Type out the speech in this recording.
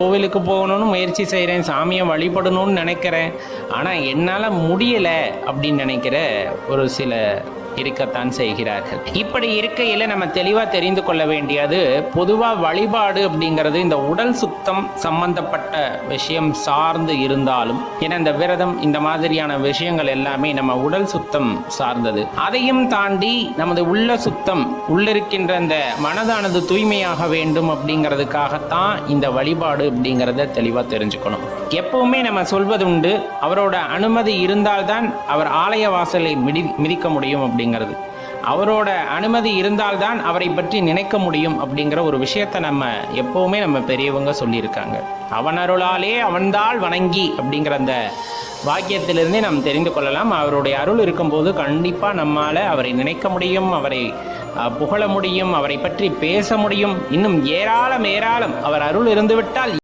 கோவிலுக்கு போகணும்னு முயற்சி செய்கிறேன், சாமியை வழிபடணும்னு நினைக்கிறேன், ஆனால் என்னால் முடியலை அப்படின்னு நினைக்கிற ஒரு சில இருக்கத்தான் செய்கிறார்கள். இப்படி இருக்கையில் நம்ம தெளிவாக தெரிந்து கொள்ள வேண்டியது, பொதுவாக வழிபாடு அப்படிங்கிறது இந்த உடல் சுத்தம் சம்பந்தப்பட்ட விஷயம் சார்ந்து இருந்தாலும், ஏன்னா இந்த விரதம் இந்த மாதிரியான விஷயங்கள் எல்லாமே நம்ம உடல் சுத்தம் சார்ந்தது. அதையும் தாண்டி நமது உள்ள சுத்தம், உள்ளிருக்கின்ற இந்த மனதானது தூய்மையாக வேண்டும் அப்படிங்கிறதுக்காகத்தான் இந்த வழிபாடு அப்படிங்கிறத தெளிவாக தெரிஞ்சுக்கணும். எப்பவுமே நம்ம சொல்வது உண்டு, அவரோட அனுமதி இருந்தால்தான் அவர் ஆலய வாசலை மிதிக்க முடியும் அப்படிங்கிறது. அவரோட அனுமதி இருந்தால்தான் அவரை பற்றி நினைக்க முடியும் அப்படிங்கிற ஒரு விஷயத்தை நம்ம எப்பவுமே நம்ம பெரியவங்க சொல்லியிருக்காங்க. அவன் அருளாலே அவன்தாள் வணங்கி அப்படிங்கிற அந்த வாக்கியத்திலிருந்தே நாம் தெரிந்து கொள்ளலாம். அவருடைய அருள் இருக்கும்போது கண்டிப்பாக நம்மால் அவரை நினைக்க முடியும், அவரை புகழ முடியும், அவரை பற்றி பேச முடியும். இன்னும் ஏராளம் அவர் அருள் இருந்துவிட்டால்